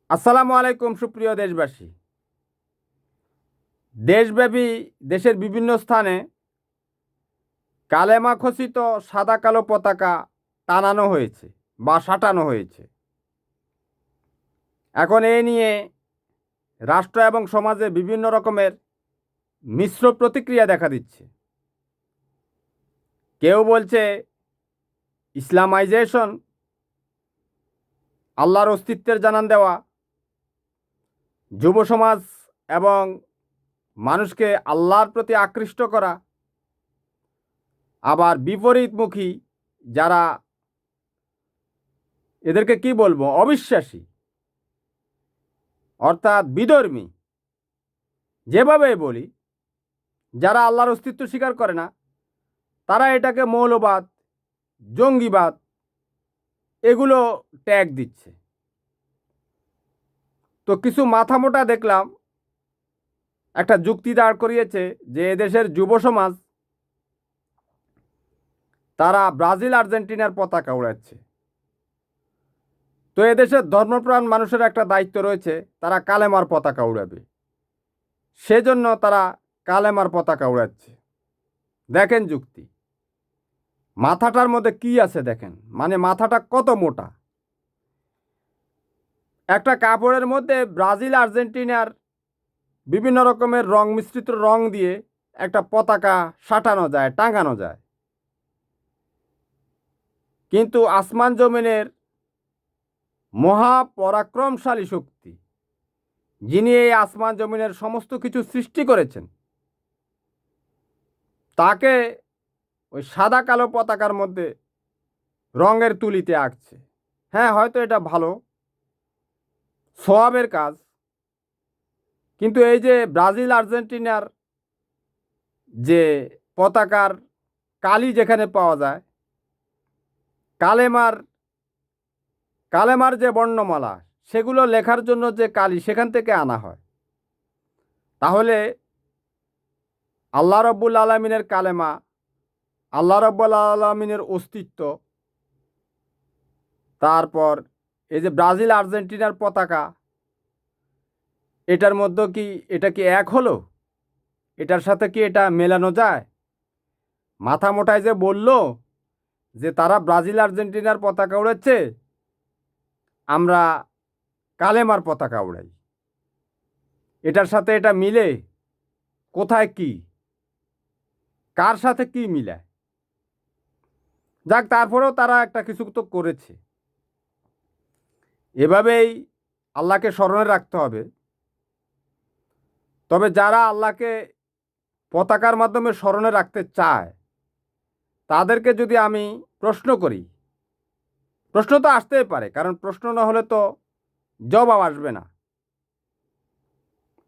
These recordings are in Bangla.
আসসালামু আলাইকুম সুপ্রিয় দেশবাসী। দেশব্যাপী দেশের বিভিন্ন স্থানে কালেমা খচিত সাদা কালো পতাকা টানানো হয়েছে বা সাঁটানো হয়েছে। এখন এ নিয়ে রাষ্ট্র এবং সমাজে বিভিন্ন রকমের মিশ্র প্রতিক্রিয়া দেখা দিচ্ছে। কেউ বলছে ইসলামাইজেশন, আল্লাহর অস্তিত্বের জানান দেওয়া, যুব সমাজ এবং মানুষকে আল্লাহর প্রতি আকৃষ্ট করা। আবার বিপরীতমুখী যারা, এদেরকে কি বলবো, অবিশ্বাসী অর্থাৎ বিধর্মী, যেভাবে বলি, যারা আল্লাহর অস্তিত্ব স্বীকার করে না, তারা এটাকে মৌলবাদ, জঙ্গিবাদ এগুলো ট্যাগ দিচ্ছে। তো কিছু মাথামোটা দেখলাম একটা যুক্তি দাঁড় করিয়েছে যে এদেশের যুব সমাজ তারা ব্রাজিল আর্জেন্টিনার পতাকা উড়াচ্ছে। তো এদেশের ধর্মপ্রাণ মানুষের একটা দায়িত্ব রয়েছে, তারা কালেমার পতাকা উড়াবে, সেজন্য তারা কালেমার পতাকা উড়াচ্ছে। দেখেন যুক্তি, মাথাটার মধ্যে কি আছে দেখেন, মানে মাথাটা কত মোটা। একটা কাপড়ের মধ্যে ব্রাজিল আর্জেন্টিনার বিভিন্ন রকমের রং মিশ্রিত রং দিয়ে একটা পতাকা সাঁটানো যায়, টাঙানো যায়। কিন্তু আসমান জমিনের মহাপরাক্রমশালী শক্তি, যিনি এই আসমান জমিনের সমস্ত কিছু সৃষ্টি করেছেন, তাকে ওই সাদা কালো পতাকার মধ্যে রঙের তুলিতে আঁকছে। হ্যাঁ, হয়তো এটা ভালো সওয়াবের কাজ, কিন্তু এই যে ব্রাজিল আর্জেন্টিনার যে পতাকার কালি যেখানে পাওয়া যায়, কালেমার কালেমার যে বর্ণমালা, সেগুলো লেখার জন্য যে কালি সেখান থেকে আনা হয়, তাহলে আল্লাহ রব্বুল আলমিনের কালেমা, আল্লাহ রব্বুল আলমিনের অস্তিত্ব, তারপর এই যে ব্রাজিল আর্জেন্টিনার পতাকা, এটার মধ্যে কি এটা কি এক হলো? এটার সাথে কি এটা মেলানো যায়? মাথা মোটায় যে বলল যে তারা ব্রাজিল আর্জেন্টিনার পতাকা উড়াচ্ছে, আমরা কালেমার পতাকা উড়াই, এটার সাথে এটা মিলে? কোথায় কি, কার সাথে কি মিলায়? যাক, তারপরেও তারা একটা কিছু তো করেছে। এভাবেই আল্লাহকে স্মরণে রাখতে হবে। তবে যারা আল্লাহকে পতাকার মাধ্যমে স্মরণে রাখতে চায়, তাদেরকে যদি আমি প্রশ্ন করি, প্রশ্ন তো আসতেই পারে, কারণ প্রশ্ন না হলে তো জবাব আসবে না,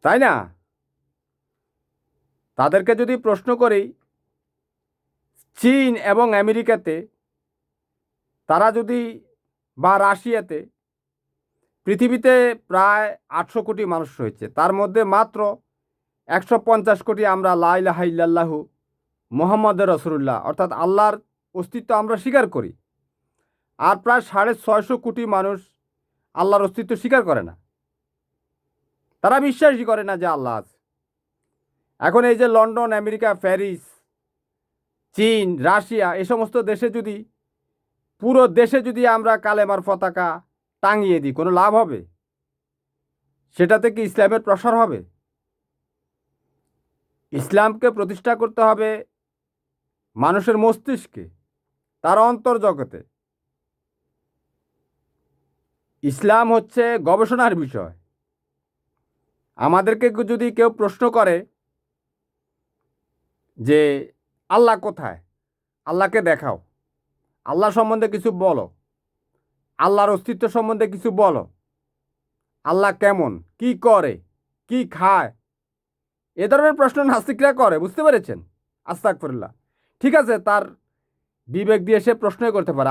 তাই না? তাদেরকে যদি প্রশ্ন করি, চীন এবং আমেরিকাতে তারা যদি, বা রাশিয়াতে, পৃথিবীতে প্রায় 800 কোটি মানুষ রয়েছে, তার মধ্যে মাত্র 150 কোটি আমরা লা ইলাহা ইল্লাল্লাহু মুহাম্মাদুর রাসূলুল্লাহ অর্থাৎ আল্লাহর অস্তিত্ব আমরা স্বীকার করি। আর প্রায় 650 কোটি মানুষ আল্লাহর অস্তিত্ব স্বীকার করে না, তারা বিশ্বাসই করে না যে আল্লাহ আছে। এখন এই যে লন্ডন, আমেরিকা, প্যারিস, চীন, রাশিয়া, এই সমস্ত দেশে যদি, পুরো দেশে যদি আমরা কালেমার পতাকা টাঙিয়ে দিই, কোনো লাভ হবে? সেটাতে কি ইসলামের প্রসার হবে? ইসলামকে প্রতিষ্ঠা করতে হবে মানুষের মস্তিষ্কে, তার অন্তর্জগতে। ইসলাম হচ্ছে গবেষণার বিষয়। আমাদেরকে যদি কেউ প্রশ্ন করে যে আল্লাহ কোথায়, আল্লাহকে দেখাও, আল্লাহ সম্বন্ধে কিছু বলো, আল্লাহর অস্তিত্ব সম্বন্ধে কিছু বলো, আল্লাহ কেমন, কি করে, কি খায়, এ ধরনের প্রশ্ন নাস্তিকরা করে, বুঝতে পেরেছেন? আস্তাগফিরুল্লাহ। ঠিক আছে, তার বিবেক দিয়ে সে প্রশ্নই করতে পারে।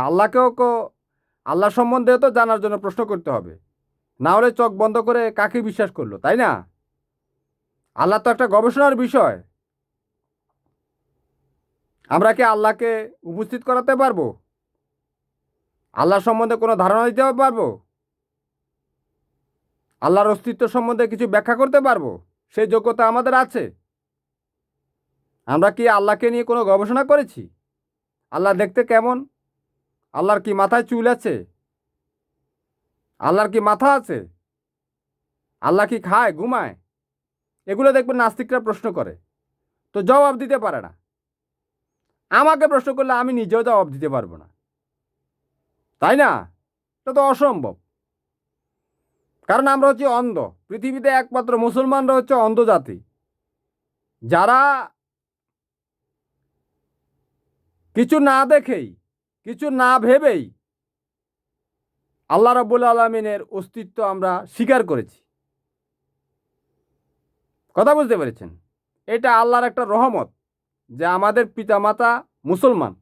আল্লাহ সম্বন্ধেও তো জানার জন্য প্রশ্ন করতে হবে, না হলে চোখ বন্ধ করে কাকে বিশ্বাস করলো, তাই না? আল্লাহ তো একটা গবেষণার বিষয়। আমরা কি আল্লাহকে উপস্থিত করাতে পারবো? আল্লাহ সম্বন্ধে কোনো ধারণা দিতে পারবো? আল্লাহর অস্তিত্ব সম্বন্ধে কিছু ব্যাখ্যা করতে পারবো? সেই যোগ্যতা আমাদের আছে? আমরা কি আল্লাহকে নিয়ে কোনো গবেষণা করেছি? আল্লাহ দেখতে কেমন? আল্লাহর কি মাথায় চুল আছে? আল্লাহর কি মাথা আছে? আল্লাহ কি খায়, ঘুমায়? এগুলো দেখবেন নাস্তিকরা প্রশ্ন করে, তো জবাব দিতে পারে না। আমাকে প্রশ্ন করলে আমি নিজেও জবাব দিতে পারবো না, তাই না? এটা তো অসম্ভব। কারণ আমরা হচ্ছে অন্ধ। পৃথিবীতে একমাত্র মুসলমানরা হচ্ছে অন্ধ জাতি, যারা কিছু না দেখেই, কিছু না ভেবেই আল্লাহ রাব্বুল আলামিনের অস্তিত্ব আমরা স্বীকার করেছি। কথা বুঝতে পেরেছেন? এটা আল্লাহর একটা রহমত যে আমাদের পিতামাতা মুসলমান।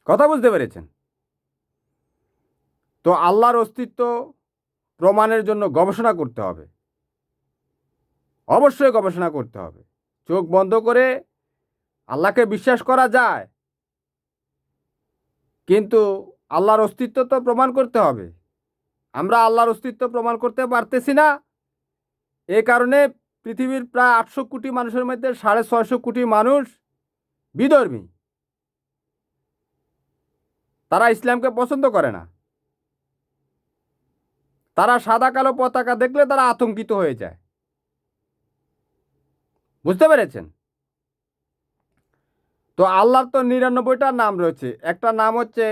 কথা বুঝতে পেরেছেন? তো আল্লাহর অস্তিত্ব প্রমাণের জন্য গবেষণা করতে হবে, অবশ্যই গবেষণা করতে হবে। চোখ বন্ধ করে আল্লাহকে বিশ্বাস করা যায়, কিন্তু আল্লাহর অস্তিত্ব তো প্রমাণ করতে হবে। আমরা আল্লাহর অস্তিত্ব প্রমাণ করতে পারতেছি না। এ কারণে পৃথিবীর প্রায় ৮০০ কোটি মানুষের মধ্যে ৬৫০ কোটি মানুষ বিধর্মী। তারা ইসলামকে পছন্দ করে না। তারা সাদা কালো পতাকা দেখলে তারা আতঙ্কিত হয়ে যায়। বুঝতে পেরেছেন? তো আল্লাহর তো ৯৯টা নাম রয়েছে। একটা নাম হচ্ছে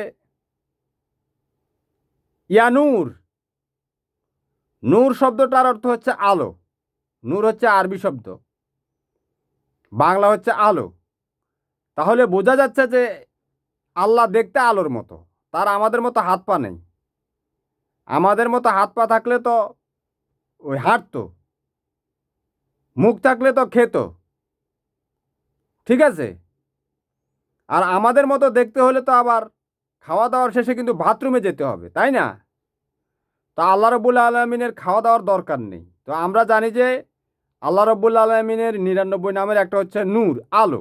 ইয়ানুর। নূর শব্দটার অর্থ হচ্ছে আলো। নূর হচ্ছে আরবি শব্দ, বাংলা হচ্ছে আলো। তাহলে বোঝা যাচ্ছে যে আল্লাহ দেখতে আলোর মতো। তার আমাদের মতো হাত পা নেই। আমাদের মতো হাত পা থাকলে তো ওই হাঁটতো, মুখ থাকলে তো খেত। ঠিক আছে? আর আমাদের মতো দেখতে হলে তো আবার খাওয়া দাওয়ার শেষে কিন্তু বাথরুমে যেতে হবে, তাই না? তো আল্লাহ রব্বুল আলমিনের খাওয়া দাওয়ার দরকার নেই। তো আমরা জানি যে আল্লাহ রব্বুল আলমিনের ৯৯ নামের একটা হচ্ছে নূর, আলো।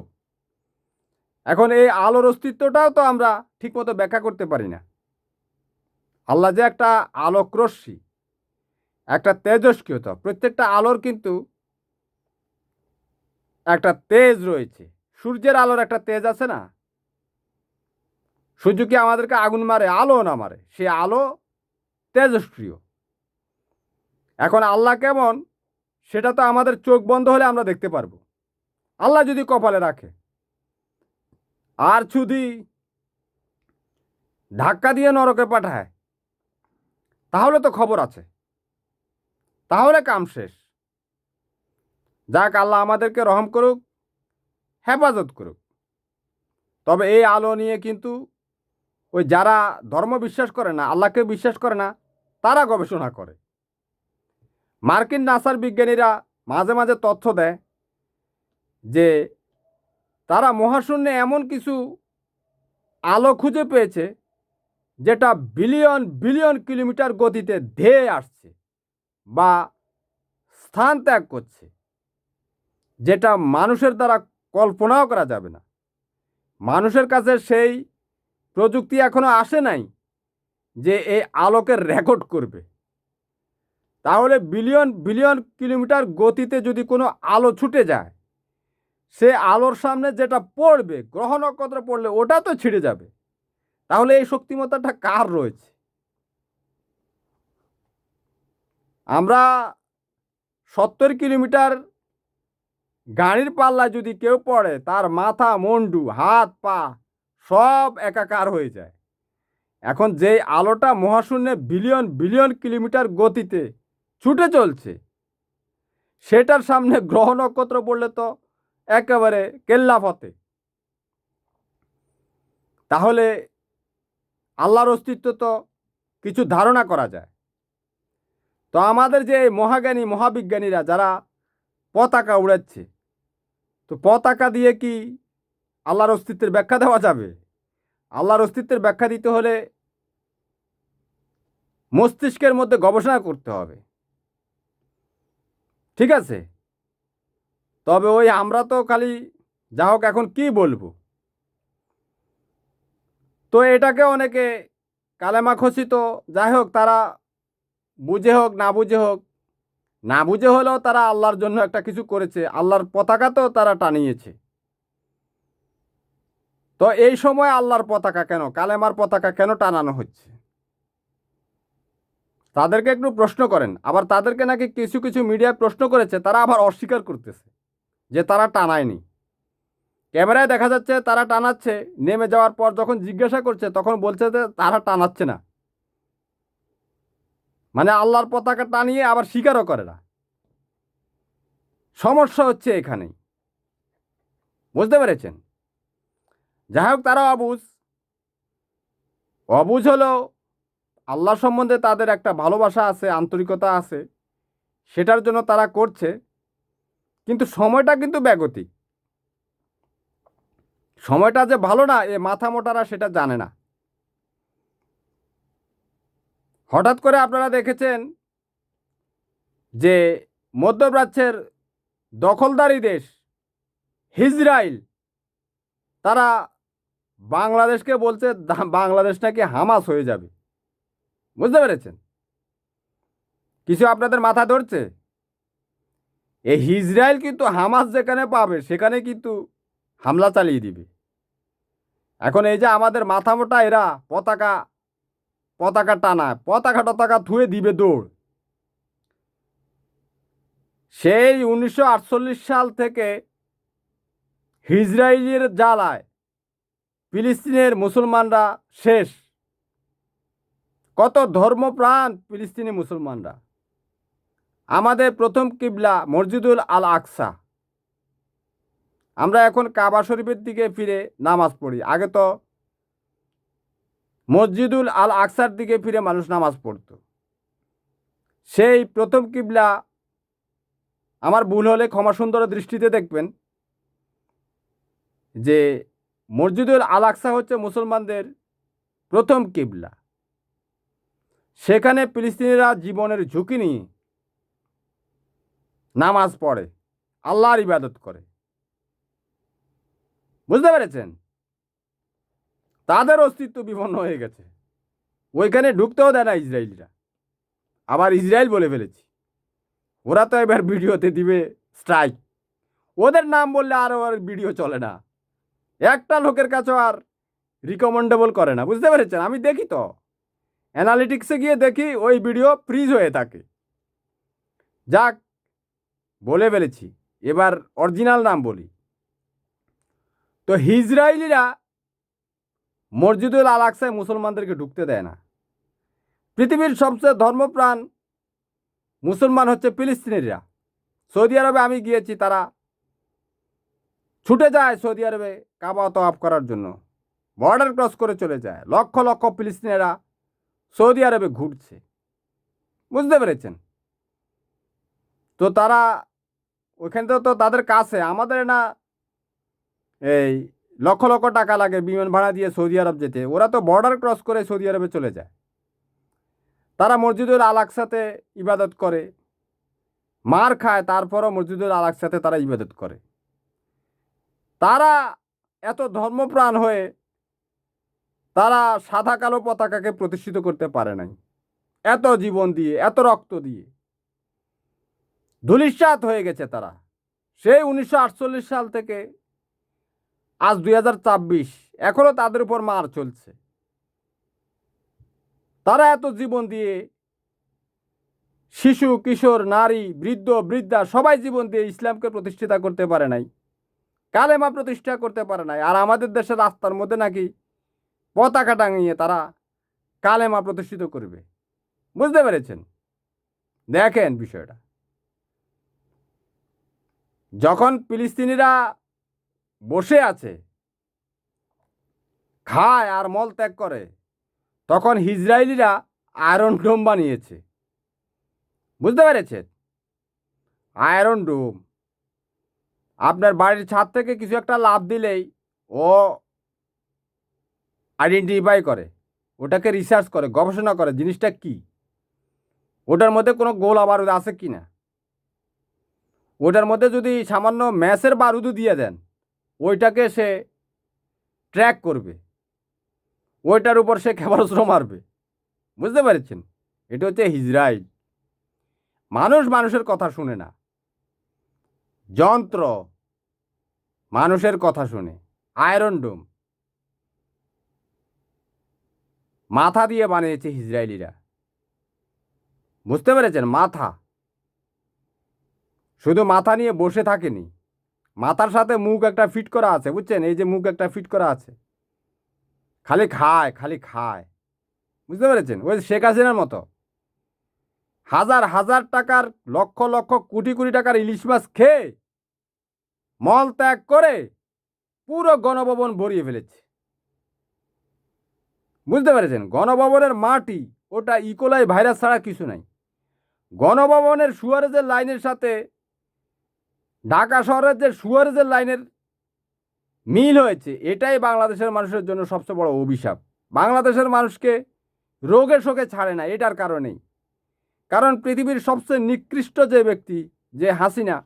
এখন এই আলোর অস্তিত্বটাও তো আমরা ঠিকমতো ব্যাখ্যা করতে পারি না। আল্লাহ যে একটা আলোক রশ্মি, একটা তেজস্ক্রিয়তা, প্রত্যেকটা আলোর কিন্তু একটা তেজ রয়েছে। সূর্যের আলোর একটা তেজ আছে না? সূর্য কি আমাদেরকে আগুন মারে? আলো না মারে। সে আলো তেজস্ক্রিয়। এখন আল্লাহ কেমন সেটা তো আমাদের চোখ বন্ধ হলে আমরা দেখতে পারবো, আল্লাহ যদি কপালে রাখে। আর যদি ধাক্কা দিয়ে নরকে পাঠায় তাহলে তো খবর আছে, তাহলে কাম শেষ। যাক, আল্লাহ আমাদেরকে রহম করুক, হেফাজত করুক। তবে এই আলো নিয়ে কিন্তু ওই যারা ধর্ম বিশ্বাস করে না, আল্লাহকে বিশ্বাস করে না, তারা গবেষণা করে। মার্কিন নাসার বিজ্ঞানীরা মাঝে মাঝে তথ্য দেয় যে তারা মহাশূন্যে এমন কিছু আলো খুঁজে পেয়েছে যেটা বিলিয়ন বিলিয়ন কিলোমিটার গতিতে ধেয়ে আসছে বা স্থান ত্যাগ করছে, যেটা মানুষের দ্বারা কল্পনাও করা যাবে না। মানুষের কাছে সেই প্রযুক্তি এখনো আসে নাই যে এই আলোকে রেকর্ড করবে। তাহলে বিলিয়ন বিলিয়ন কিলোমিটার গতিতে যদি কোনো আলো ছুটে যায়, সে আলোর সামনে যেটা পড়বে, গ্রহ নক্ষত্র পড়লে ওটা তো ছিঁড়ে যাবে। তাহলে এই শক্তিমত্তাটা কার রয়েছে? আমরা ৭০ কিলোমিটার গাড়ির পাল্লায় যদি কেউ পড়ে, তার মাথা মুন্ডু হাত পা সব একাকার হয়ে যায়। এখন যেই আলোটা মহাশূন্যে বিলিয়ন বিলিয়ন কিলোমিটার গতিতে ছুটে চলছে, সেটার সামনে গ্রহ নক্ষত্র পড়লে তো একেবারে কেল্লাফতে। তাহলে আল্লাহর অস্তিত্ব তো কিছু ধারণা করা যায়। তো আমাদের যে মহাজ্ঞানী মহাবিজ্ঞানীরা যারা পতাকা উড়াচ্ছে, তো পতাকা দিয়ে কি আল্লাহর অস্তিত্বের ব্যাখ্যা দেওয়া যাবে? আল্লাহর অস্তিত্বের ব্যাখ্যা দিতে হলে মস্তিষ্কের মধ্যে গবেষণা করতে হবে। ঠিক আছে? তবে ওই আমরা তো খালি যা হোক, এখন কি বলবো? তো এটাকে অনেকে কালেমা খচিত, যাই হোক, তারা বুঝে হোক না বুঝে হোক, না বুঝে হলেও তারা আল্লাহর জন্য একটা কিছু করেছে, আল্লাহর পতাকা তো তারা টানিয়েছে। তো এই সময় আল্লাহর পতাকা কেন, কালেমার পতাকা কেন টানানো হচ্ছে? তাদেরকে একটু প্রশ্ন করেন। আবার তাদেরকে নাকি কিছু কিছু মিডিয়ায় প্রশ্ন করেছে, তারা আবার অস্বীকার করতেছে যে তারা টানায়নি। ক্যামেরায় দেখা যাচ্ছে তারা টানাচ্ছে, নেমে যাওয়ার পর যখন জিজ্ঞাসা করছে তখন বলছে যে তারা টানাচ্ছে না। মানে আল্লাহর পতাকা টানিয়ে আবার স্বীকারও করে না। সমস্যা হচ্ছে এখানেই, বুঝতে পেরেছেন? যাই হোক, তারা অবুঝ। অবুঝ হলো আল্লাহ সম্বন্ধে তাদের একটা ভালোবাসা আছে, আন্তরিকতা আছে, সেটার জন্য তারা করছে। কিন্তু সময়টা কিন্তু ব্যাগতিক। সময়টা যে ভালো না, এ মাথা মোটারা সেটা জানে না। হঠাৎ করে আপনারা দেখেছেন যে মধ্যপ্রাচ্যের দখলদারি দেশ ইসরায়েল, তারা বাংলাদেশকে বলছে বাংলাদেশ নাকি হামাস হয়ে যাবে। বুঝতে পেরেছেন? কিছু আপনাদের মাথা ধরছে? এই ইসরায়েল কিন্তু হামাস যেখানে পাবে সেখানে কিন্তু হামলা চালিয়ে দিবে। এখন এই যে আমাদের মাথা মোটা এরা পতাকা পতাকা টানায়, পতাকা টতাকা থুয়ে দিবে দৌড়। সেই 1948 সাল থেকে ইসরায়েলের জ্বালায় ফিলিস্তিনের মুসলমানরা শেষ। কত ধর্মপ্রাণ ফিলিস্তিনি মুসলমানরা। আমাদের প্রথম কিবলা মসজিদুল আল আকসা। আমরা এখন কাবা শরীফের দিকে ফিরে নামাজ পড়ি। আগে তো মসজিদুল আল আকসার দিকে ফিরে মানুষ নামাজ পড়ত। সেই প্রথম কিবলা, আমার ভুল হলে ক্ষমা সুন্দর দৃষ্টিতে দেখবেন, যে মসজিদুল আল আকসা হচ্ছে মুসলমানদের প্রথম কিবলা। সেখানে ফিলিস্তিনিরা জীবনের ঝুঁকি নিয়ে নামাজ পড়ে, আল্লাহর ইবাদত করে। বুঝতে পেরেছেন? তাদের অস্তিত্ব বিপন্ন হয়ে গেছে। ওইখানে ঢুকতেও দেয় না ইসরায়েলিরা। আবার ইসরায়েল বলে ফেলেছি, ওরা তো এবার ভিডিওতে দিবে স্ট্রাইক। ওদের নাম বললে আর ওর ভিডিও চলে না, একটা লোকের কাছেও আর রিকমেন্ডেবল করে না। বুঝতে পেরেছেন? আমি দেখি তো, অ্যানালিটিক্সে গিয়ে দেখি ওই ভিডিও ফ্রিজ হয়ে থাকে। যাক, বলে ফেলেছি, এবার অরিজিনাল নাম বলি। তো ইসরায়েলিরা মসজিদুল আল আকসায় মুসলমানদেরকে ঢুকতে দেয় না। পৃথিবীর সবচেয়ে ধর্মপ্রাণ মুসলমান হচ্ছে ফিলিস্তিনিরা। সৌদি আরবে আমি গিয়েছি, তারা ছুটে যায় সৌদি আরবে কাবা তওয়াফ করার জন্য, বর্ডার ক্রস করে চলে যায়। লক্ষ লক্ষ ফিলিস্তিনিরা সৌদি আরবে ঘুরছে। বুঝতে পেরেছেন? তো তারা ওইখান থেকে তো তাদের কাছে, আমাদের না এই লক্ষ লক্ষ টাকা লাগে বিমান ভাড়া দিয়ে সৌদি আরব যেতে, ওরা তো বর্ডার ক্রস করে সৌদি আরবে চলে যায়। তারা মসজিদুল আল আকসাতে ইবাদত করে, মার খায়, তারপরও মসজিদুল আল আকসাতে তারা ইবাদত করে। তারা এত ধর্মপ্রাণ হয়ে তারা সাদা কালো পতাকাকে প্রতিষ্ঠিত করতে পারে নাই। এত জীবন দিয়ে, এত রক্ত দিয়ে ধূলিসাৎ হয়ে গেছে তারা। সেই 1948 সাল থেকে আজ 2026, এখনও তাদের উপর মার চলছে। তারা এত জীবন দিয়ে, শিশু কিশোর নারী বৃদ্ধ বৃদ্ধা সবাই জীবন দিয়ে ইসলামকে প্রতিষ্ঠিত করতে পারে নাই, কালেমা প্রতিষ্ঠা করতে পারে নাই। আর আমাদের দেশের রাস্তার মধ্যে নাকি পতাকা টাঙিয়ে তারা কালেমা প্রতিষ্ঠিত করবে। বুঝতে পেরেছেন? দেখেন বিষয়টা, যখন ফিলিস্তিনিরা বসে আছে, খায় আর মল ত্যাগ করে, তখন ইসরায়েলিরা আয়রন ডোম বানিয়েছে। বুঝতে পেরেছেন? আয়রন ডোম আপনার বাড়ির ছাদ থেকে কিছু একটা লাফ দিলেই ও আইডেন্টিফাই করে, ওটাকে রিসার্চ করে, গবেষণা করে জিনিসটা কি, ওটার মধ্যে কোনো গোলা বারুদ আছে কি না। ওটার মধ্যে যদি সামান্য ম্যাচের বারুদও দিয়ে দেন, ওইটাকে সে ট্র্যাক করবে, ওইটার উপর সে ক্ষেপণাস্ত্র মারবে। বুঝতে পেরেছেন? এটা হচ্ছে ইসরায়েল। মানুষ মানুষের কথা শুনে না, যন্ত্র মানুষের কথা শুনে। আয়রন ডোম মাথা দিয়ে বানিয়েছে ইসরায়েলিরা, বুঝতে পেরেছেন? মাথা, শুধু মাথা নিয়ে বসে থাকেনি, মাথার সাথে মুখ একটা ফিট করা আছে, বুঝছেন? এই যে মুখ একটা ফিট করা আছে, খালি খায় খালি খায়, বুঝতে পেরেছেন? ওই শেখ হাসিনার মতো হাজার হাজার টাকার, লক্ষ লক্ষ কোটি কোটি টাকার ইলিশ মাছ খেয়ে মল ত্যাগ করে পুরো গণভবন ভরিয়ে ফেলেছে, বুঝতে পেরেছেন? গণভবনের মাটি ওটা ইকোলাই ভাইরাস ছাড়া কিছু নাই। গণভবনের সুয়ারেজের লাইনের সাথে ঢাকা শহরের যে সুয়ারেজের লাইনের মিল হয়েছে, এটাই বাংলাদেশের মানুষের জন্য সবচেয়ে বড় অভিশাপ। বাংলাদেশের মানুষকে রোগে শোকে ছাড়ে না এটার কারণেই। কারণ পৃথিবীর সবচেয়ে নিকৃষ্ট যে ব্যক্তি, যে হাসিনা,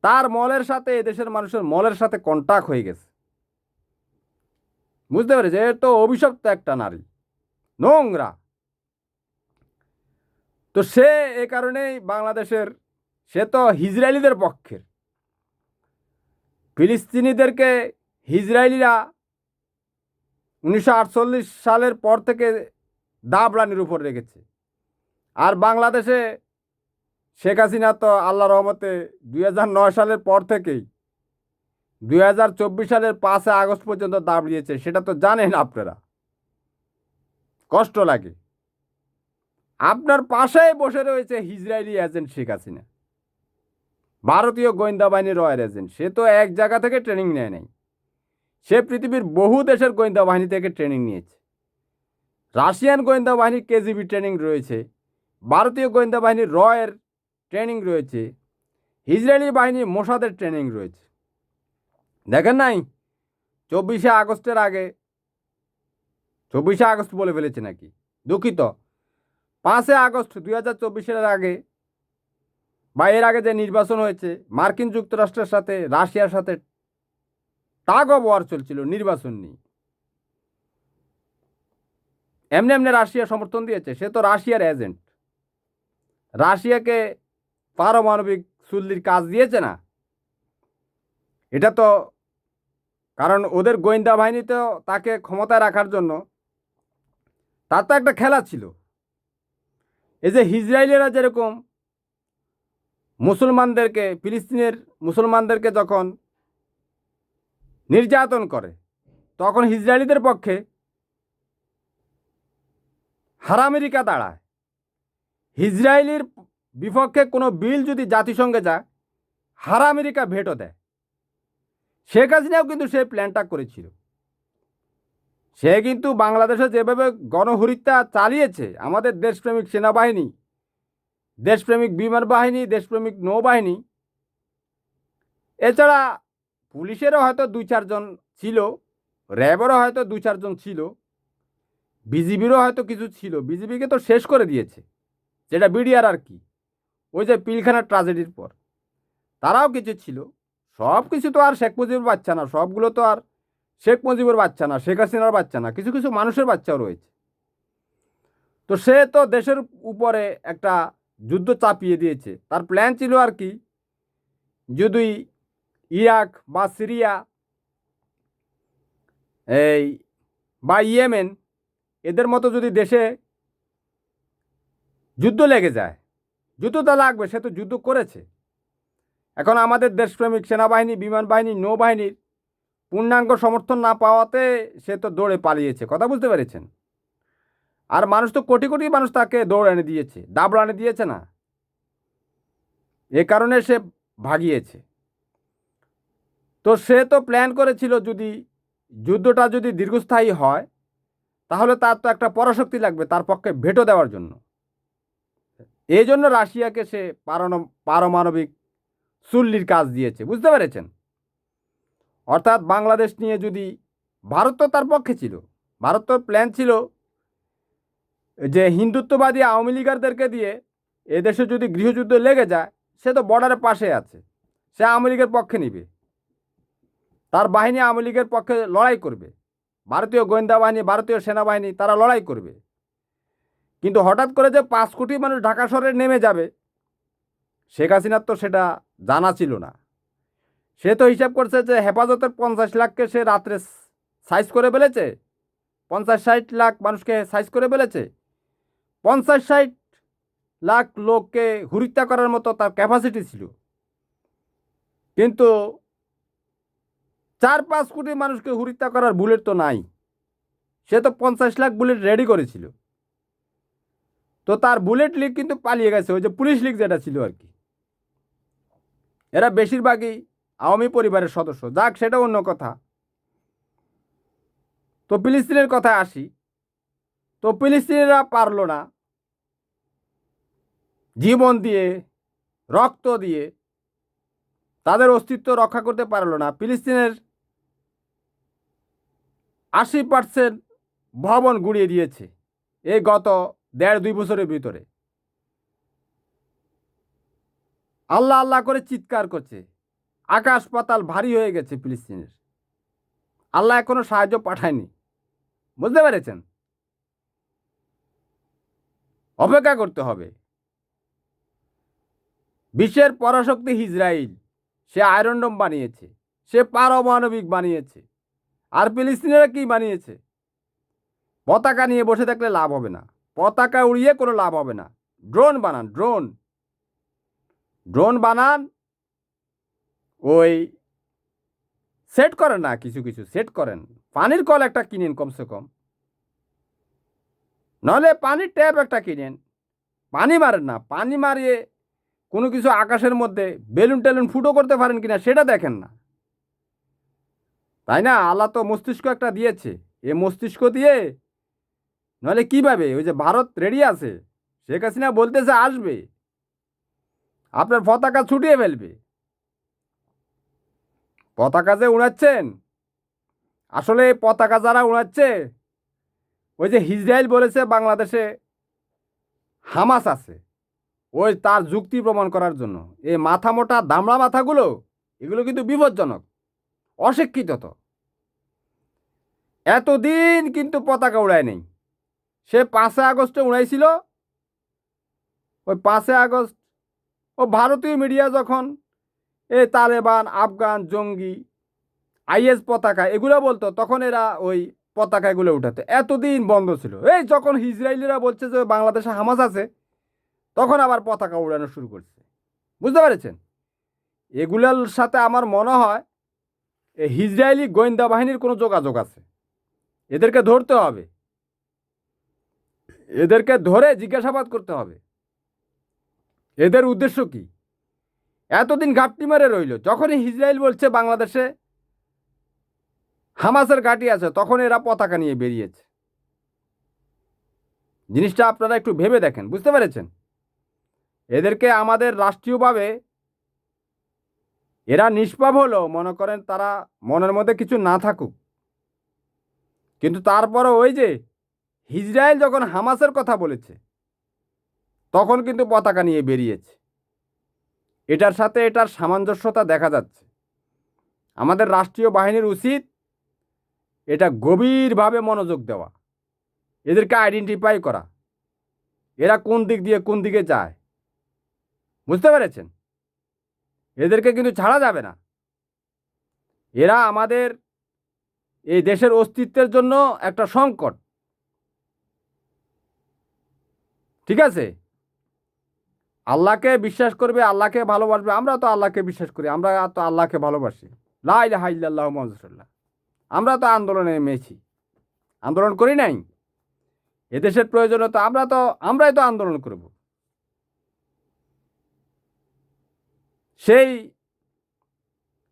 তার মলের সাথে এদেশের মানুষের মলের সাথে কন্টাক্ট হয়ে গেছে, বুঝতে পেরেছে? এর তো অভিশপ্ত একটা নারী, নোংরা। তো সে এ কারণেই বাংলাদেশের, সে তো ইসরায়েলিদের পক্ষের। ফিলিস্তিনিদেরকে ইসরায়েলিরা 1948 সালের পর থেকে দাবরানির উপর রেখেছে। আর বাংলাদেশে শেখ হাসিনা তো আল্লাহ রহমতে 2009 সালের পর থেকেই 2024 সালের 5 আগস্ট পর্যন্ত দাবড়িয়েছে, সেটা তো জানেন আপনারা। কষ্ট লাগে। আপনার পাশেই বসে রয়েছে ইসরায়েলি এজেন্ট শেখ হাসিনা, ভারতীয় গোয়েন্দা বাহিনীর রয়্যাল এজেন্ট। সে তো এক জায়গা থেকে ট্রেনিং নেয় নাই, সে পৃথিবীর বহু দেশের গোয়েন্দা বাহিনী থেকে ট্রেনিং নিয়েছে। রাশিয়ান গোয়েন্দা বাহিনীর কেজিবি ট্রেনিং রয়েছে, ভারতীয় গোয়েন্দা বাহিনীর রয়ের ট্রেনিং রয়েছে, ইসরায়েলি বাহিনী মোসাদের ট্রেনিং রয়েছে। দেখেন নাই 24শে আগস্টের আগে, 24শে আগস্ট বলে ফেলেছে নাকি, দুঃখিত, 5 আগস্ট 2024-এর আগে বা এর আগে যে নির্বাচন হয়েছে, মার্কিন যুক্তরাষ্ট্রের সাথে রাশিয়ার সাথে টাগ অফ ওয়ার চলছিল নির্বাচন নিয়ে। এমনি এমনি রাশিয়া সমর্থন দিয়েছে, সে তো রাশিয়ার এজেন্ট। রাশিয়াকে পারমাণবিক চুল্লির কাজ দিয়েছে না, এটা তো কারণ ওদের গোয়েন্দা বাহিনী তো তাকে ক্ষমতায় রাখার জন্য তার তো একটা খেলা ছিল। এই যে ইসরায়েলিরা যেরকম মুসলমানদেরকে, ফিলিস্তিনের মুসলমানদেরকে যখন নির্যাতন করে, তখন ইসরায়েলিদের পক্ষে আমেরিকা দাঁড়ায়। ইসরায়েলির বিপক্ষে কোনো বিল যদি জাতিসংঘে যায়, আমেরিকা ভেটো দেয়। শেখ হাসিনাও কিন্তু সেই প্ল্যানটা করেছিল। সে কিন্তু বাংলাদেশে যেভাবে গণহত্যা চালিয়েছে, আমাদের দেশপ্রেমিক সেনাবাহিনী, দেশপ্রেমিক বিমান বাহিনী, দেশপ্রেমিক নৌবাহিনী, এছাড়া পুলিশেরও হয়তো 2-4 জন ছিল, র্যাবেরও হয়তো 2-4 জন ছিল, বিজিবিরও হয়তো কিছু ছিল। বিজিবিকে তো শেষ করে দিয়েছে, যেটা বিডিআর আর কি, ওই যে পিলখানার ট্র্যাজেডির পর তারাও কিছু ছিল। সব কিছু তো আর শেখ মুজিবুর বাচ্চা না, সবগুলো তো আর শেখ মুজিবুর বাচ্চা না, শেখ হাসিনার বাচ্চা না, কিছু কিছু মানুষের বাচ্চাও রয়েছে। তো সে তো দেশের উপরে একটা যুদ্ধ চাপিয়ে দিয়েছে। তার প্ল্যান ছিল আর কি, যদি ইরাক বা সিরিয়া এই বা ইয়েমেন এদের মতো যদি দেশে যুদ্ধ লেগে যায়, যুদ্ধ তো লাগবে, সে তো যুদ্ধ করেছে। এখন আমাদের দেশপ্রেমিক সেনাবাহিনী, বিমান বাহিনী, নৌবাহিনীর পূর্ণাঙ্গ সমর্থন না পাওয়াতে সে তো দৌড়ে পালিয়েছে, কথা বুঝতে পেরেছেন? আর মানুষ তো কোটি কোটি মানুষ তাকে দৌড় এনে দিয়েছে, দাবড় এনে দিয়েছে না, এ কারণে সে ভাগিয়েছে। তো সে তো প্ল্যান করেছিল, যদি যুদ্ধটা যদি দীর্ঘস্থায়ী হয়, তাহলে তার তো একটা পরাশক্তি লাগবে তার পক্ষে ভেটো দেওয়ার জন্য। এই জন্য রাশিয়াকে সে পারমাণবিক চুল্লির কাজ দিয়েছে, বুঝতে পেরেছেন? অর্থাৎ বাংলাদেশ নিয়ে যদি, ভারত তো তার পক্ষে ছিল, ভারত তো প্ল্যান ছিল যে হিন্দুত্ববাদী আওয়ামী লীগারদেরকে দিয়ে এদেশে যদি গৃহযুদ্ধ লেগে যায়, সে তো বর্ডারের পাশে আছে, সে আওয়ামী লীগের পক্ষে নিবে, তার বাহিনী আওয়ামী লীগের পক্ষে লড়াই করবে, ভারতীয় গোয়েন্দা বাহিনী, ভারতীয় সেনাবাহিনী তারা লড়াই করবে। কিন্তু হঠাৎ করে যে 5 কোটি মানুষ ঢাকা শহরে নেমে যাবে, শেখ হাসিনার তো সেটা জানা ছিল না। সে তো হিসাব করছে যে হেফাজতের 50 লাখকে সে রাত্রে সাইজ করে ফেলেছে, 50-60 লাখ মানুষকে সাইজ করে ফেলেছে। 50-60 লাখ লোককে হত্যা করার মতো তার ক্যাপাসিটি ছিল, কিন্তু 4-5 কোটি মানুষকে হত্যা করার বুলেট তো নাই। সে তো 50 লাখ বুলেট রেডি করেছিল। তো তার বুলেট লিক কিন্তু পালিয়ে গেছে, ওই যে পুলিশ লিক যেটা ছিল আর কি। এরা বেশিরভাগই আওয়ামী পরিবারের সদস্য। যাক, সেটা অন্য কথা। তো ফিলিস্তিনের কথায় আসি। তো ফিলিস্তিনিরা পারলো না, জীবন দিয়ে, রক্ত দিয়ে তাদের অস্তিত্ব রক্ষা করতে পারলো না। ফিলিস্তিনের 80% ভবন গুঁড়িয়ে দিয়েছে এই গত 1.5-2 বছরের ভিতরে। আল্লাহ আল্লাহ করে চিৎকার করছে, আকাশ পাতাল ভারী হয়ে গেছে ফিলিস্তিনের। আল্লাহ এখনো সাহায্য পাঠায়নি, বুঝতে পেরেছেন? অপেক্ষা করতে হবে। বিশ্বের পরাশক্তি ইসরায়েল, সে আয়রন ডোম বানিয়েছে, সে পারমাণবিক বানিয়েছে। আর ফিলিস্তিনিরা কি বানিয়েছে? পতাকা নিয়ে বসে থাকলে লাভ হবে না, পতাকা উড়িয়ে কোনো লাভ হবে না। ড্রোন বানান, ড্রোন ড্রোন বানান। ওই সেট করেন না, কিছু কিছু সেট করেন। পানির কল একটা কিনেন কমসে কম, নাহলে পানির ট্যাপ একটা কিনেন। পানি মারেন না, পানি মারিয়ে কোনো কিছু আকাশের মধ্যে বেলুন টেলুন ফুটো করতে পারেন কিনা সেটা দেখেন না, তাই না? আল্লাহ তো মস্তিষ্ক একটা দিয়েছে, এ মস্তিষ্ক দিয়ে নাহলে কীভাবে? ওই যে ভারত রেডি আছে, শেখ হাসিনা বলতেছে আসবে, আপনার পতাকা ছুটিয়ে ফেলবে। পতাকা যে উড়াচ্ছেন, আসলে পতাকা যারা উড়াচ্ছে, ওই যে ইসরায়েল বলেছে বাংলাদেশে হামাস আছে, ওই তার যুক্তি প্রমাণ করার জন্য। এই মাথা মোটা দামড়া মাথাগুলো, এগুলো কিন্তু বিপজ্জনক, অশিক্ষিত। তো এতদিন কিন্তু পতাকা উড়ায় নেই। সে 5 আগস্টে উড়াইছিল। ওই 5 আগস্ট ও ভারতীয় মিডিয়া যখন এই তালেবান, আফগান জঙ্গি, আইএস পতাকা এগুলো বলতো, তখন এরা ওই পতাকাগুলো উঠাতো। এতদিন বন্ধ ছিল। এই যখন ইসরায়েলিরা বলছে যে বাংলাদেশে হামাস আছে, তখন আবার পতাকা উড়ানো শুরু করছে, বুঝতে পেরেছেন? এগুলোর সাথে আমার মনে হয় এই ইসরায়েলি গোয়েন্দা বাহিনীর কোনো যোগাযোগ আছে। এদেরকে ধরতে হবে, এদেরকে ধরে জিজ্ঞাসাবাদ করতে হবে, এদের উদ্দেশ্য কি। এতদিন ঘাপটি মেরে রইল, যখনই ইসরায়েল বলছে বাংলাদেশে হামাসের ঘাঁটি আছে, তখন এরা পতাকা নিয়ে বেরিয়েছে। জিনিসটা আপনারা একটু ভেবে দেখেন, বুঝতে পেরেছেন? এদেরকে আমাদের রাষ্ট্রীয়ভাবে, এরা নিষ্পাপ হলো মনে করেন, তারা মনের মধ্যে কিছু না থাকুক, কিন্তু তারপরও ওই যে ইসরায়েল যখন হামাসের কথা বলেছে, তখন কিন্তু পতাকা নিয়ে বেরিয়েছে। এটার সাথে এটার সামঞ্জস্যতা দেখা যাচ্ছে। আমাদের রাষ্ট্রীয় বাহিনীর উচিত এটা গভীরভাবে মনোযোগ দেওয়া, এদেরকে আইডেন্টিফাই করা, এরা কোন দিক দিয়ে কোন দিকে যায়, বুঝতে পেরেছেন? এদেরকে কিন্তু ছাড়া যাবে না। এরা আমাদের এই দেশের অস্তিত্বের জন্য একটা সংকট, ঠিক আছে? আল্লাহকে বিশ্বাস করবে, আল্লাহকে ভালোবাসবে। আমরা তো আল্লাহকে বিশ্বাস করি, আমরা তো আল্লাহকে ভালোবাসি। লা ইলাহা ইল্লাল্লাহু মুহাম্মাদুর রাসূলুল্লাহ। আমরা তো আন্দোলনে নেমেছি, আন্দোলন করি নাই? এদেশের প্রয়োজনীয়তা আমরাই তো আন্দোলন করব। সেই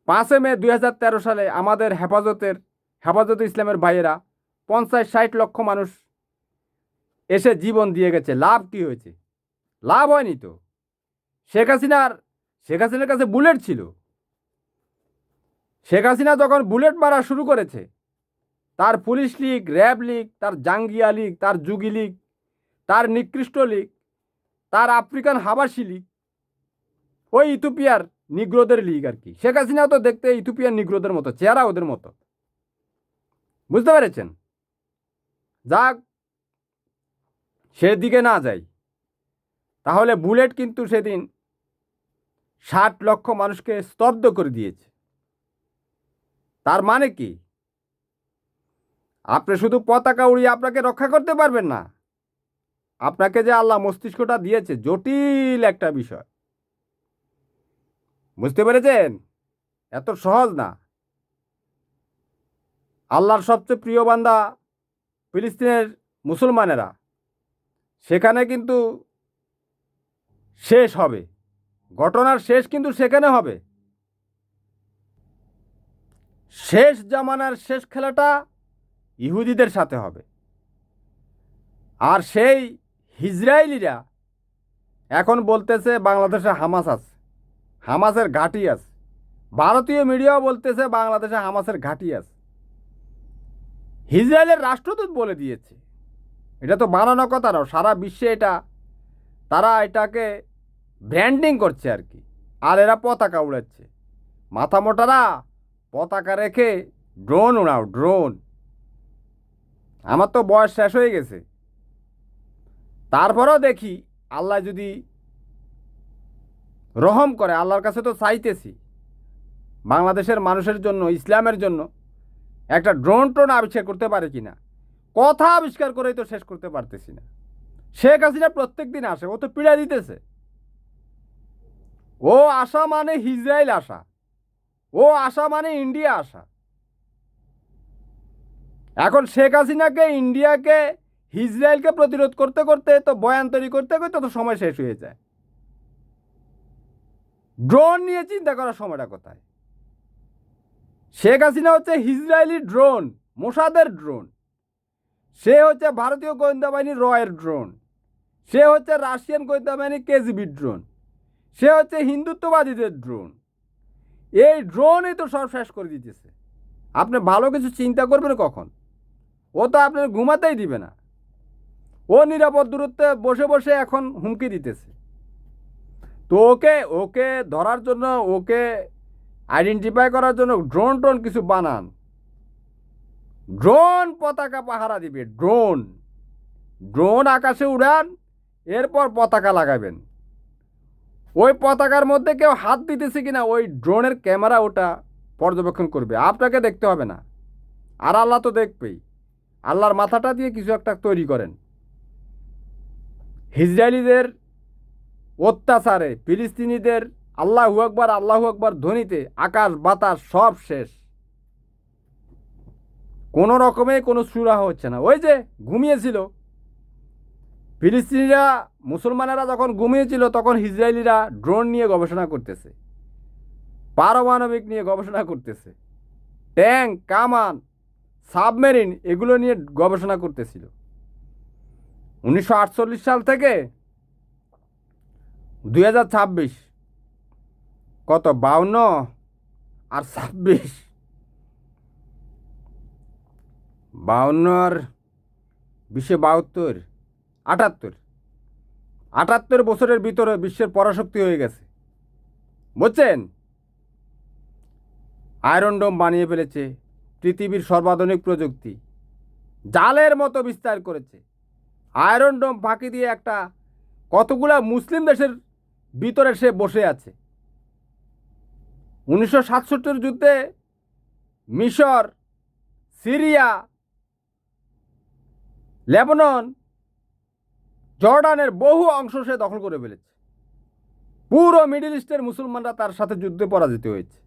5 মে 2013 সালে আমাদের হেফাজতে ইসলামের ভাইয়েরা 50-60 লক্ষ মানুষ এসে জীবন দিয়ে গেছে। লাভ কি হয়েছে? লাভ হয়নি তো। শেখ হাসিনার কাছে বুলেট ছিল। শেখ হাসিনা যখন বুলেট মারা শুরু করেছে, তার পুলিশ লীগ, র্যাব লীগ, তার জাঙ্গিয়া লীগ, তার যুগী লীগ, তার নিকৃষ্ট লীগ, তার আফ্রিকান হাবাসি লীগ, ওই ইথিওপিয়ার নিগ্রোদের লীগ আর কি। শেখ হাসিনাও তো দেখতে ইথিওপিয়ার নিগ্রোদের মতো, চেহারা ওদের মতো, বুঝতে পেরেছেন? যাক, সেদিকে না যাই, তাহলে বুলেট কিন্তু সেদিন 60 লক্ষ মানুষকে স্তব্ধ করে দিয়েছে। তার মানে কি? আপনি শুধু পতাকা উড়িয়ে আপনাকে রক্ষা করতে পারবেন না। আপনাকে যে আল্লাহ মস্তিষ্কটা দিয়েছে, জটিল একটা বিষয়। বুঝতে পেরেছেন? এত সহজ না। আল্লাহর সবচেয়ে প্রিয় বান্দা ফিলিস্তিনের মুসলমানেরা, সেখানে কিন্তু শেষ হবে। ঘটনার শেষ কিন্তু সেখানে হবে। শেষ জামানার শেষ খেলাটা ইহুদিদের সাথে হবে। আর সেই ইসরায়েলিরা এখন বলতেছে বাংলাদেশে হামাস আছে, হামাসের ঘাঁটি আছে। ভারতীয় মিডিয়াও বলতেছে বাংলাদেশে হামাসের ঘাঁটি আছে। ইসরায়েলের রাষ্ট্রদূত বলে দিয়েছে। এটা তো বানানো কথা না, সারা বিশ্বে এটা তারা এটাকে ব্র্যান্ডিং করছে আর কি। আর এরা পতাকা উড়াচ্ছে। মাথা মোটারা পতাকা রেখে ড্রোন উড়াও, ড্রোন। আমার তো বয়স শেষ হয়ে গেছে, তারপরেও দেখি আল্লাহ যদি রহম করে। আল্লাহর কাছে তো চাইতেছি বাংলাদেশের মানুষের জন্য, ইসলামের জন্য একটা ড্রোন টোন আবিষ্কার করতে পারে কিনা। কথা আবিষ্কার করেই তো শেষ করতে পারতেছি না। শেখ হাসিনা প্রত্যেক দিন আসে, ও তো পীড়া দিতেছে। ও আসা মানে ইসরায়েল আসা, ও আসা মানে ইন্ডিয়া আসা। এখন শেখ হাসিনাকে, ইন্ডিয়াকে, ইসরায়েলকে প্রতিরোধ করতে করতে তো বয়ান তৈরি করতে করতে তো সময় শেষ হয়ে যায়। ড্রোন নিয়ে চিন্তা করার সময়টা কোথায়? শেখ হাসিনা হচ্ছে ইসরায়েলি ড্রোন, মোসাদের ড্রোন। সে হচ্ছে ভারতীয় গোয়েন্দা বাহিনী রয়ের ড্রোন। সে হচ্ছে রাশিয়ান গোয়েন্দা বাহিনী কেজিবি ড্রোন। সে হচ্ছে হিন্দুত্ববাদীদের ড্রোন। এই ড্রোনই তো সব শেষ করে দিতেছে। আপনি ভালো কিছু চিন্তা করবেন কখন? ও তো আপনার ঘুমাতেই দিবে না। ও নিরাপদ দূরত্বে বসে বসে এখন হুমকি দিতেছে। তো ওকে ওকে ধরার জন্য, ওকে আইডেন্টিফাই করার জন্য ড্রোন টোন কিছু বানান। ড্রোন পতাকা পাহারা দিবে। ড্রোন ড্রোন আকাশে উড়ান, এরপর পতাকা লাগাবেন। ওই পতাকার মধ্যে কেউ হাত দিতেছে কিনা ওই ড্রোনের ক্যামেরা ওটা পর্যবেক্ষণ করবে। আপনাকে দেখতে হবে না, আর আল্লাহ তো দেখবেই। আল্লাহর মাথাটা দিয়ে কিছু একটা তৈরি করেন। ইসরায়েলিদের অত্যাচারে ফিলিস্তিনিদের আল্লাহু আকবার ধ্বনিতে আকাশ বাতাস সব শেষ। কোনো রকমে কোনো সুরাহা হচ্ছে না। ওই যে ঘুমিয়েছিল ফিলিস্তিনিরা, মুসলমানেরা যখন ঘুমিয়েছিল তখন ইসরায়েলিরা ড্রোন নিয়ে গবেষণা করতেছে, পারমাণবিক নিয়ে গবেষণা করতেছে, ট্যাঙ্ক, কামান, সাবমেরিন এগুলো নিয়ে গবেষণা করতেছিল। 1948 সাল থেকে 2026 কত 52 আর 26, 52 আর 20-72, 78 বছরের ভিতরে বিশ্বের পরাশক্তি হয়ে গেছে। বুঝছেন? আয়রন ডোম বানিয়ে ফেলেছে, পৃথিবীর সর্বাধুনিক প্রযুক্তি জালের মতো বিস্তার করেছে। আয়রন ডোম ফাঁকি দিয়ে একটা কতগুলা মুসলিম দেশের ভিতরে সে বসে আছে। 1967 যুদ্ধে মিশর, সিরিয়া, লেবানন, জর্ডানের বহু অংশ সে দখল করে ফেলেছে। পুরো মিডল ইস্টের মুসলমানরা তার সাথে যুদ্ধে পরাজিত হয়েছে।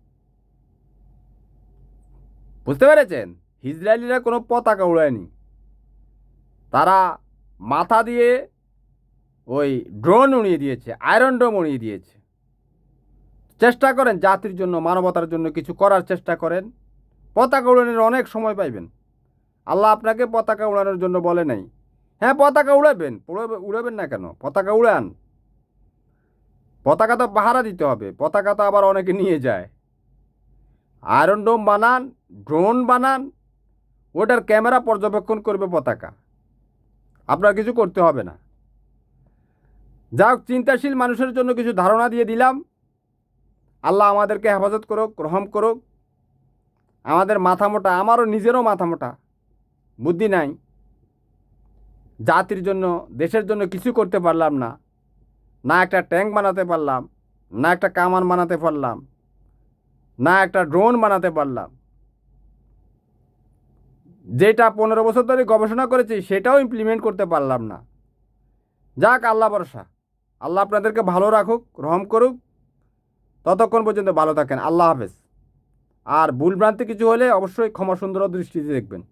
বুঝতে পেরেছেন? ইসরায়েলিরা কোনো পতাকা উড়ায়নি, তারা মাথা দিয়ে ওই ড্রোন উড়িয়ে দিয়েছে, আয়রন ডোম উড়িয়ে দিয়েছে। চেষ্টা করেন জাতির জন্য, মানবতার জন্য কিছু করার চেষ্টা করেন। পতাকা উড়ানোর অনেক সময় পাইবেন। আল্লাহ আপনাকে পতাকা উড়ানোর জন্য বলে নাই। হ্যাঁ, পতাকা উড়াবেন, উড়াবেন না কেন? পতাকা উড়ান। পতাকা তো পাহারা দিতে হবে, পতাকা তো আবার অনেকে নিয়ে যায়। আয়রন ডোম বানান, ড্রোন বানান, ওটার ক্যামেরা পর্যবেক্ষণ করবে পতাকা। আপনার কিছু করতে হবে না। যাক, চিন্তাশীল মানুষের জন্য কিছু ধারণা দিয়ে দিলাম। আল্লাহ আমাদেরকে হেফাজত করুক, রহম করুক। আমাদের মাথা মোটা, আমারও নিজেরও মাথা মোটা, বুদ্ধি নাই। জাতির জন্য, দেশের জন্য কিছু করতে পারলাম না, না একটা ট্যাঙ্ক বানাতে পারলাম, না একটা কামান বানাতে পারলাম, না একটা ড্রোন বানাতে পারলাম। যেটা 15 বছর ধরে গবেষণা করেছি সেটাও ইমপ্লিমেন্ট করতে পারলাম না। যাক, আল্লাহ ভরসা। আল্লাহ আপনাদেরকে ভালো রাখুক, রহম করুক। ততক্ষণ পর্যন্ত ভালো থাকেন। আল্লাহ হাফেজ। আর ভুলভ্রান্তি কিছু হলে অবশ্যই ক্ষমা সুন্দর দৃষ্টিতে দেখবেন।